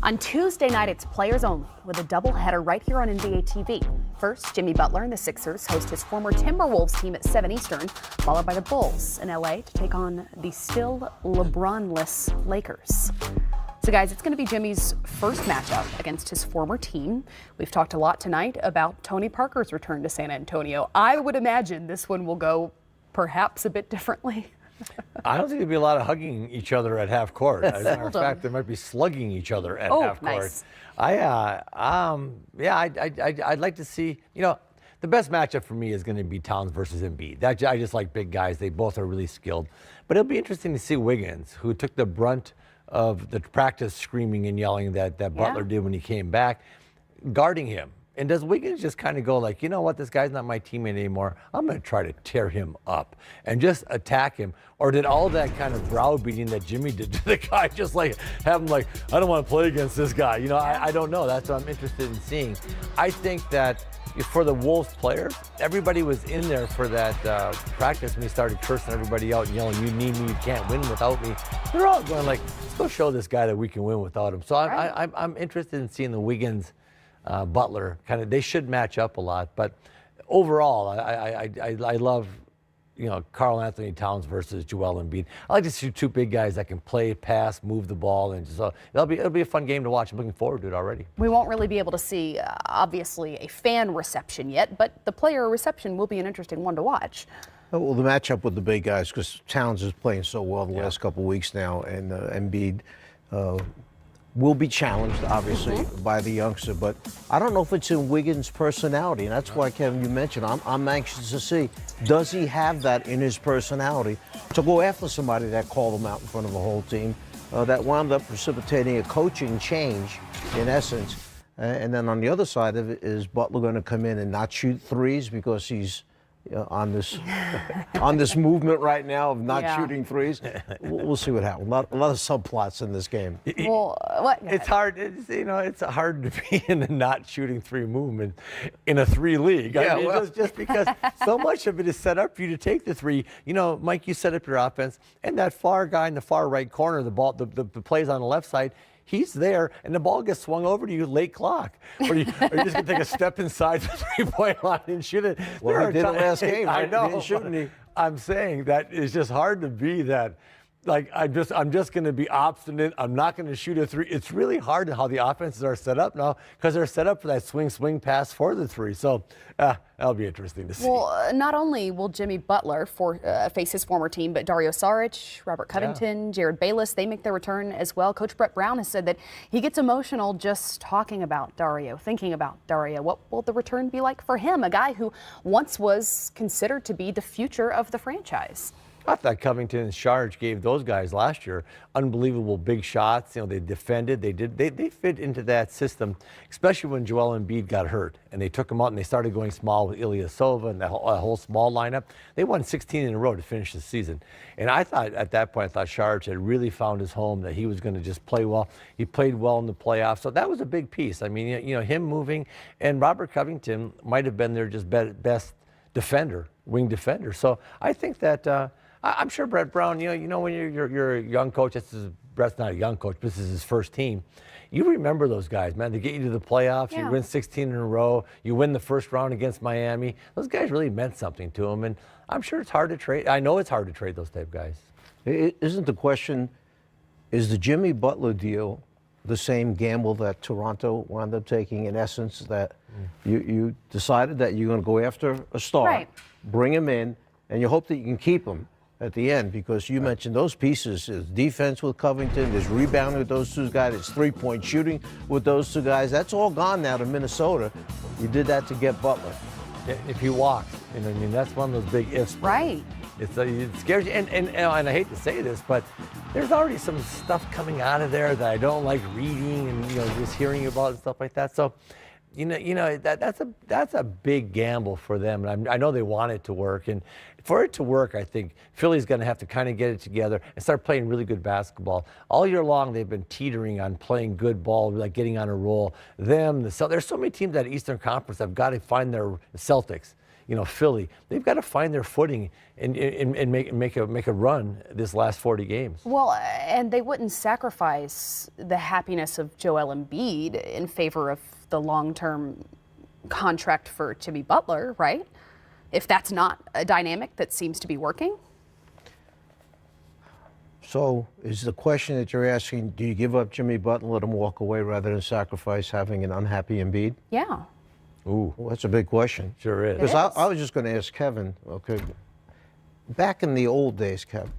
On Tuesday night, it's players only with a doubleheader right here on NBA TV. First, Jimmy Butler and the Sixers host his former Timberwolves team at 7 Eastern, followed by the Bulls in LA to take on the still LeBron-less Lakers. So guys, it's going to be Jimmy's first matchup against his former team. We've talked a lot tonight about Tony Parker's return to San Antonio. I would imagine this one will go perhaps a bit differently. I don't think there'd be a lot of hugging each other at half court. As a matter of fact, they might be slugging each other at half court. Nice. I'd like to see, the best matchup for me is going to be Towns versus Embiid. I just like big guys. They both are really skilled. But it'll be interesting to see Wiggins, who took the brunt of the practice screaming and yelling that Butler did when he came back, guarding him. And does Wiggins just kind of go like, you know what, this guy's not my teammate anymore. I'm going to try to tear him up and just attack him. Or did all that kind of browbeating that Jimmy did to the guy just like have him like, I don't want to play against this guy. I don't know. That's what I'm interested in seeing. I think that for the Wolves players, everybody was in there for that practice when he started cursing everybody out and yelling, you need me, you can't win without me. They're all going like, let's go show this guy that we can win without him. So I'm interested in seeing the Wiggins Butler they should match up a lot, but overall I love Karl Anthony Towns versus Joel Embiid. I like to see two big guys that can play, pass, move the ball, and so it'll be a fun game to watch. I'm looking forward to it already. We won't really be able to see obviously a fan reception yet, but the player reception will be an interesting one to watch. Well, the matchup with the big guys, because Towns is playing so well the last couple of weeks now, and Embiid will be challenged, obviously, by the youngster. But I don't know if it's in Wiggins' personality. And that's why, Kevin, you mentioned, I'm anxious to see, does he have that in his personality to go after somebody that called him out in front of the whole team, that wound up precipitating a coaching change, in essence. And then on the other side of it, is Butler going to come in and not shoot threes because he's on this movement right now of not shooting threes? We'll see what happens. A lot of subplots in this game. Well, what? It's hard. It's hard to be in the not shooting three movement in a three league. Yeah, I mean, just because so much of it is set up for you to take the three. Mike, you set up your offense, and that far guy in the far right corner, the ball, the plays on the left side. He's there, and the ball gets swung over to you late clock. Or you're just going to take a step inside the three-point line and shoot it. Well, he did it last game. I know. He didn't shoot any. I'm saying that it's just hard to be that. Like, I'm just going to be obstinate. I'm not going to shoot a three. It's really hard how the offenses are set up now because they're set up for that swing pass for the three. So that'll be interesting to see. Well, not only will Jimmy Butler face his former team, but Dario Saric, Robert Covington, Jared Bayless, they make their return as well. Coach Brett Brown has said that he gets emotional just talking about Dario, thinking about Dario. What will the return be like for him, a guy who once was considered to be the future of the franchise? I thought Covington and Saric gave those guys last year unbelievable big shots. They defended. They fit into that system, especially when Joel Embiid got hurt and they took him out and they started going small with Ilyasova and that whole small lineup. They won 16 in a row to finish the season. And I thought at that point, Saric had really found his home, that he was going to just play well. He played well in the playoffs, so that was a big piece. I mean, him moving, and Robert Covington might have been their just best defender, wing defender. So I think that. I'm sure Brett Brown, when you're a young coach, Brett's not a young coach, this is his first team. You remember those guys, man. They get you to the playoffs, you win 16 in a row, you win the first round against Miami. Those guys really meant something to him, and I'm sure it's hard to trade. I know it's hard to trade those type guys. Isn't the question, is the Jimmy Butler deal the same gamble that Toronto wound up taking, in essence, that you decided that you're going to go after a star, bring him in, and you hope that you can keep him at the end, because you mentioned those pieces. There's defense with Covington, there's rebounding with those two guys, there's three-point shooting with those two guys. That's all gone now to Minnesota. You did that to get Butler. If he walks, that's one of those big ifs. Right. It scares you, and I hate to say this, but there's already some stuff coming out of there that I don't like reading and just hearing about and stuff like that. So, that's a big gamble for them, and I know they want it to work. And for it to work, I think Philly's going to have to kind of get it together and start playing really good basketball. All year long, they've been teetering on playing good ball, like getting on a roll. There's so many teams at Eastern Conference have got to find their Celtics. Philly. They've got to find their footing and make a run this last 40 games. Well, and they wouldn't sacrifice the happiness of Joel Embiid in favor of the long-term contract for Jimmy Butler, right? If that's not a dynamic that seems to be working. So is the question that you're asking, do you give up Jimmy Butler and let him walk away rather than sacrifice having an unhappy Embiid? Yeah. Ooh. Well, that's a big question. Sure is. Because I was just going to ask Kevin, okay, back in the old days, Kevin,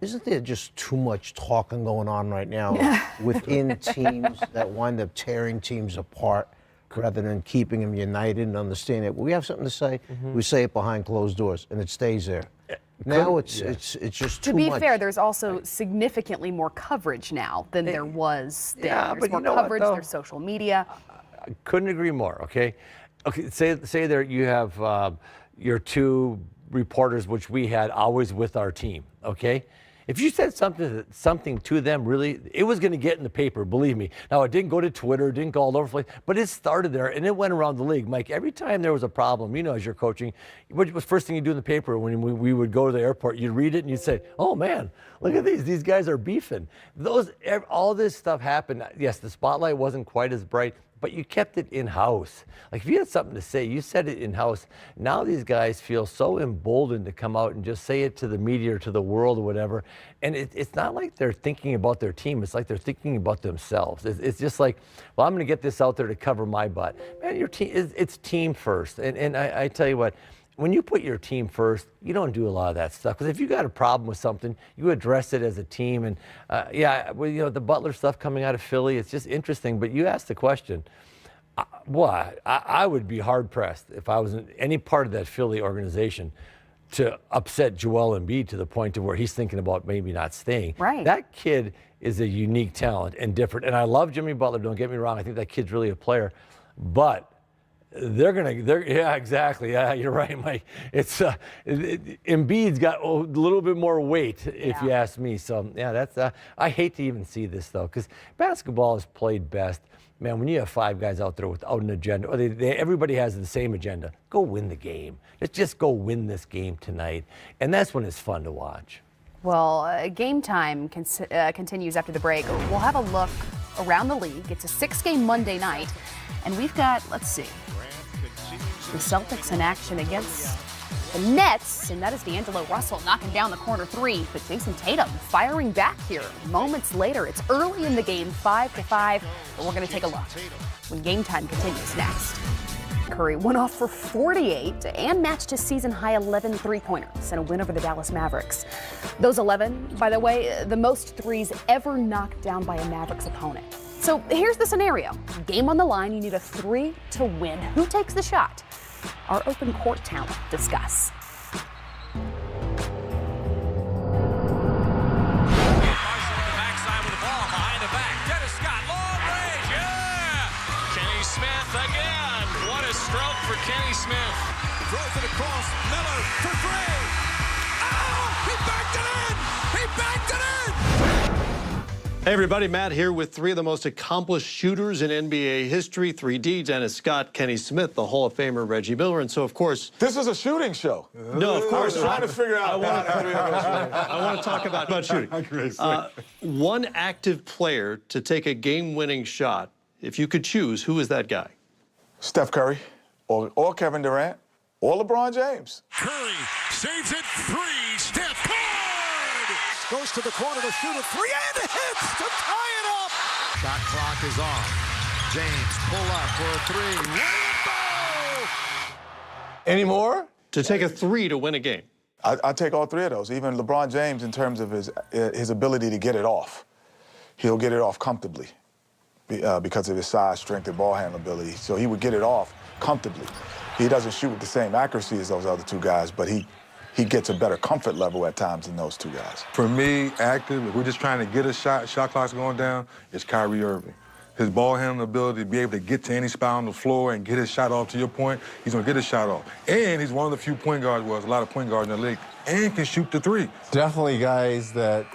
isn't there just too much talking going on right now within teams that wind up tearing teams apart rather than keeping them united and understanding that we have something to say, we say it behind closed doors, and it stays there. Now it's just too much. To be fair, there's also significantly more coverage now than there was then. Yeah, There's but more you know what, coverage, though? there's social media. I couldn't agree more. Okay, say there you have your two reporters, which we had always with our team. Okay, if you said something to them, really, it was going to get in the paper. Believe me. Now it didn't go to Twitter, it didn't go all over the place, but it started there and it went around the league. Mike, every time there was a problem, as you're coaching, what was the first thing you do in the paper when we would go to the airport? You'd read it and you'd say, "Oh man, look at these guys are beefing." All this stuff happened. Yes, the spotlight wasn't quite as bright, but you kept it in-house. Like if you had something to say, you said it in-house. Now these guys feel so emboldened to come out and just say it to the media or to the world or whatever. And it's not like they're thinking about their team. It's like they're thinking about themselves. It's just like, well, I'm going to get this out there to cover my butt. Man, your team, it's team first. And I tell you what, when you put your team first, you don't do a lot of that stuff. Because if you got a problem with something, you address it as a team. And the Butler stuff coming out of Philly, it's just interesting. But you asked the question. I would be hard pressed if I was in any part of that Philly organization to upset Joel Embiid to the point to where he's thinking about maybe not staying. Right. That kid is a unique talent and different. And I love Jimmy Butler. Don't get me wrong. I think that kid's really a player, but. Yeah, exactly. Yeah, you're right, Mike. It's Embiid's got a little bit more weight, if you ask me. So yeah, that's. I hate to even see this though, because basketball is played best. Man, when you have five guys out there without an agenda, or everybody has the same agenda, go win the game. Let's just go win this game tonight, and that's when it's fun to watch. Well, Game Time continues after the break. We'll have a look around the league. It's a 6-game Monday night, and we've got, let's see, the Celtics in action against the Nets, and that is D'Angelo Russell knocking down the corner three, but Jason Tatum firing back here moments later. It's early in the game, 5-5, but we're going to take a look when Game Time continues next. Curry went off for 48 and matched his season-high 11 three-pointers in a win over the Dallas Mavericks. Those 11, by the way, the most threes ever knocked down by a Mavericks opponent. So here's the scenario. Game on the line, you need a three to win. Who takes the shot? Our open court talent discuss. For Kenny Smith. Throws it across. Miller for three. Oh, he backed it in! He backed it in! Hey everybody, Matt here with three of the most accomplished shooters in NBA history. 3D, Dennis Scott, Kenny Smith, the Hall of Famer Reggie Miller, and so of course... This is a shooting show. No, of course. I was trying to figure out I want to talk about shooting. One active player to take a game-winning shot, if you could choose, who is that guy? Steph Curry. Or Kevin Durant, or LeBron James. Curry saves it three. Steph good! Goes to the corner to shoot a three and hits to tie it up. Shot clock is on. James pull up for a three. Rainbow! Any more? To take a three to win a game. I take all three of those. Even LeBron James, in terms of his ability to get it off, he'll get it off comfortably because of his size, strength, and ball handling ability. So he would get it off comfortably. He doesn't shoot with the same accuracy as those other two guys, but he gets a better comfort level at times than those two guys. For me, active, if we're just trying to get a shot clock's going down, it's Kyrie Irving. His ball handling ability to be able to get to any spot on the floor and get his shot off, to your point, he's going to get his shot off. And he's one of the few point guards, well, there's a lot of point guards in the league, and can shoot the three. Definitely guys that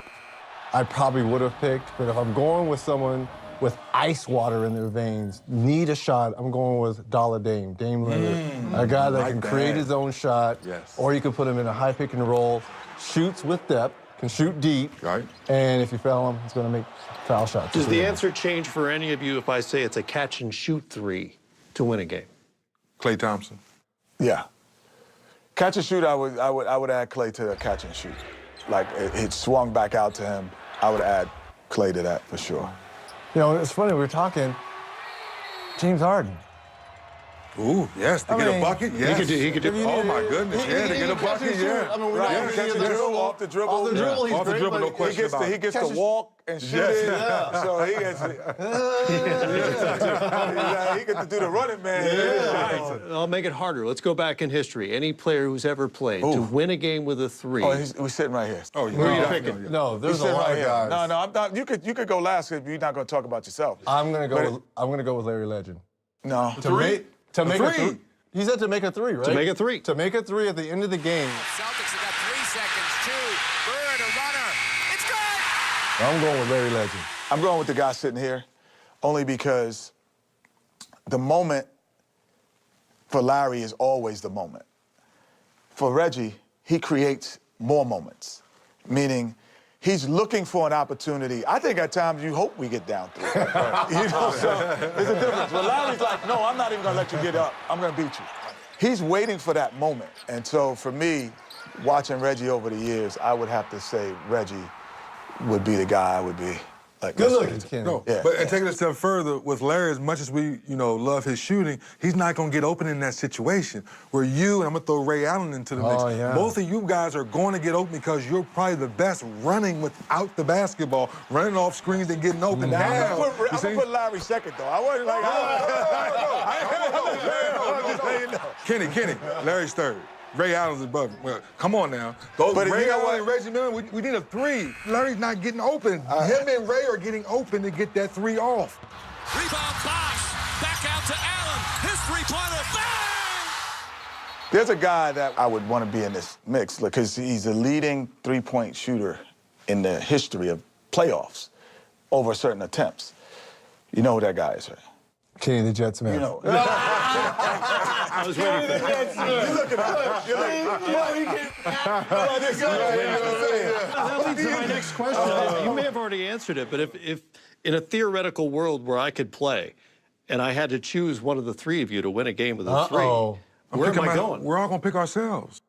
I probably would have picked, but if I'm going with someone with ice water in their veins need a shot, I'm going with Dollar Dame, Dame Lillard. A guy that can create his own shot, or you can put him in a high pick and roll, shoots with depth, can shoot deep, and if you foul him, he's going to make foul shots. Does the answer change for any of you if I say it's a catch and shoot three to win a game? Klay Thompson. Yeah. Catch and shoot, I would add Klay to the catch and shoot. Like, it swung back out to him. I would add Klay to that for sure. You know, it's funny, we were talking, James Harden. Ooh, yes, to get a bucket, yes. He could do. Oh, my goodness, to get a bucket, I mean, we're not Catch the dribble, off the dribble. Off the dribble, he's off the great, dribble, but no question about it. He gets to walk and shoot it. So he gets he gets to do the running man. I'll make it harder. Let's go back in history. Any player who's ever played to win a game with a three. Oh, we're sitting right here. Oh, Who are you picking? No, there's a lot of guys. No, I'm not. You could go last if you're not going to talk about yourself. I'm gonna go with Larry Legend. No. To make a three. He said to make a three, right? To make a three. To make a three at the end of the game. Celtics have got 3 seconds. 2. Bird, a runner. It's good. I'm going with Larry Legend. I'm going with the guy sitting here only because the moment for Larry is always the moment. For Reggie, he creates more moments, meaning he's looking for an opportunity. I think at times you hope we get down 3. You know, so there's a difference. But Larry's like, no, I'm not even going to let you get up. I'm going to beat you. He's waiting for that moment. And so for me, watching Reggie over the years, I would have to say Reggie would be the guy I would be. Like, good looking, Kenny. No, Yeah. but and taking it a step further, with Larry, as much as we, love his shooting, he's not going to get open in that situation. Where you, and I'm going to throw Ray Allen into the mix, both of you guys are going to get open because you're probably the best running without the basketball, running off screens and getting open. Now, Now, I'm going to put Larry second, though. I wasn't like, Kenny, Larry's third. Ray Allen's above him. Well, come on now. Those But Ray you know Allen what? and Reggie Miller, we need a three. Larry's not getting open. Him and Ray are getting open to get that three off. Rebound, Bosh. Back out to Allen. His three-pointer. Bang! There's a guy that I would want to be in this mix because he's the leading three-point shooter in the history of playoffs over certain attempts. You know who that guy is, right? Kenny the Jets man. You know. I was waiting for that. You looking That leads to my next question. You may have already answered it, but if in a theoretical world where I could play and I had to choose one of the three of you to win a game with a three, where am I going? We're all going to pick ourselves.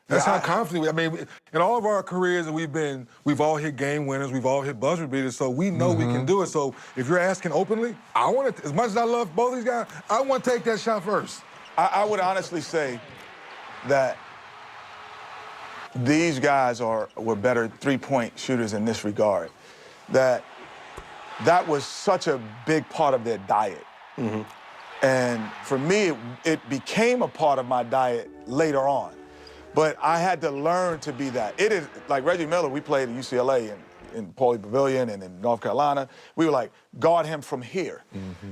That's how confident we. I mean, in all of our careers, we've all hit game winners, we've all hit buzzer beaters, so we know we can do it. So if you're asking openly, I want to. As much as I love both these guys, I want to take that shot first. I would honestly say that these guys were better three-point shooters in this regard. That was such a big part of their diet. And for me, it became a part of my diet later on. But I had to learn to be that. It is, like Reggie Miller, we played at UCLA in Pauley Pavilion and in North Carolina. We were like, guard him from here.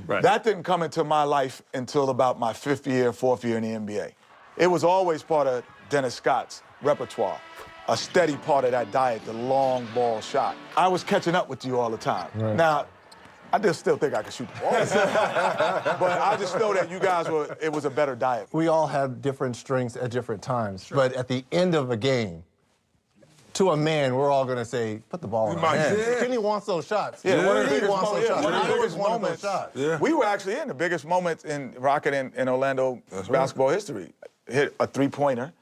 Right. That didn't come into my life until about my 5th year, 4th year in the NBA. It was always part of Dennis Scott's repertoire, a steady part of that diet, the long ball shot. I was catching up with you all the time. Right. Now, I just still think I could shoot the ball. But I just know that you guys it was a better diet. We all have different strengths at different times. But at the end of a game, to a man, we're all going to say, put the ball in our hands. Kenny wants those shots. Yeah, one of the He biggest wants those moments. shots. One of the I always biggest wanted moments. those shots. Yeah. We were actually in the biggest moments in Rocket and Orlando basketball history. Hit a three-pointer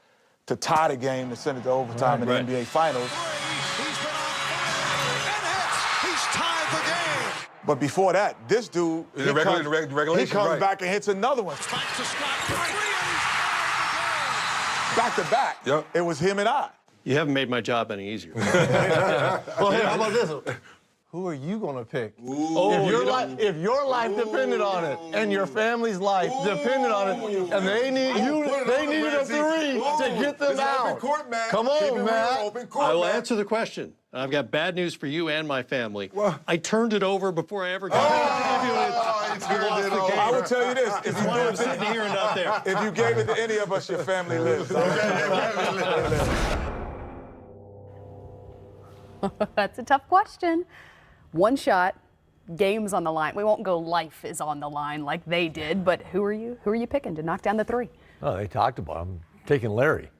to tie the game to send it to overtime in the NBA Finals. He's been on fire and hits. He's tied the game. But before that, this dude, In the regulation, he comes right. back and hits another one. Back to Scott. Three, and he's tied Back to back. Yep. It was him and I. You haven't made my job any easier. Well, here, how about this? Who are you going to pick? If your life depended on it, and your family's life depended on it, and they needed a three to get them out. Come on, Matt. I will answer the question. I've got bad news for you and my family. I turned it over before I ever got it. I will tell you this: if you I'm sitting here and not there. if you gave it to any of us, your family lives. That's a tough question. One shot, games on the line. We won't go life is on the line like they did, but who are you picking to knock down the three? Oh, they talked about him. Taking Larry.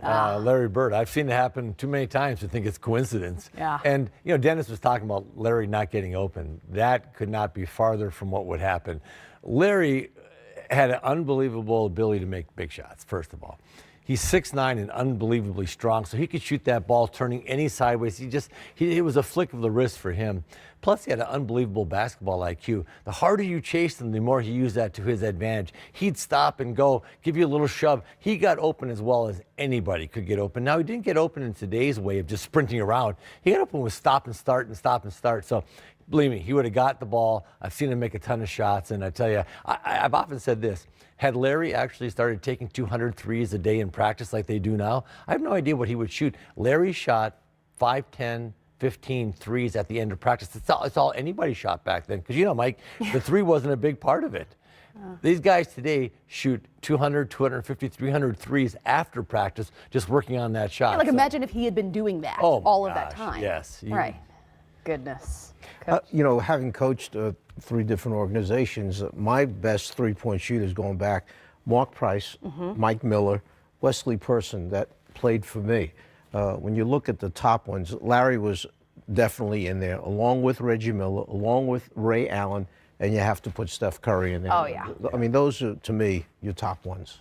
Larry Bird. I've seen it happen too many times to think it's coincidence. Yeah. And, Dennis was talking about Larry not getting open. That could not be farther from what would happen. Larry had an unbelievable ability to make big shots, first of all. He's 6'9" and unbelievably strong, so he could shoot that ball turning any sideways. It was a flick of the wrist for him. Plus, he had an unbelievable basketball IQ. The harder you chased him, the more he used that to his advantage. He'd stop and go, give you a little shove. He got open as well as anybody could get open. Now, he didn't get open in today's way of just sprinting around. He got open with stop and start and stop and start. So, believe me, he would have got the ball. I've seen him make a ton of shots, and I tell you, I've often said this. Had Larry actually started taking 200 threes a day in practice like they do now, I have no idea what he would shoot. Larry shot 5, 10, 15 threes at the end of practice. It's all anybody shot back then. Because, Mike, the three wasn't a big part of it. These guys today shoot 200, 250, 300 threes after practice just working on that shot. Yeah, imagine if he had been doing that all of that time. Yes. Right. Goodness. Having coached 3 different organizations, my best three-point shooters going back, Mark Price, Mike Miller, Wesley Person, that played for me. When you look at the top ones, Larry was definitely in there, along with Reggie Miller, along with Ray Allen, and you have to put Steph Curry in there. Oh, yeah. I mean, those are, to me, your top ones.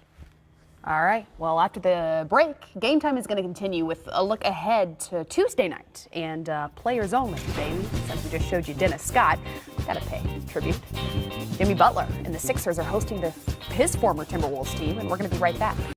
All right. Well, after the break, Game Time is going to continue with a look ahead to Tuesday night and players only, baby. Since we just showed you Dennis Scott, we got to pay tribute. Jimmy Butler and the Sixers are hosting his former Timberwolves team, and we're going to be right back.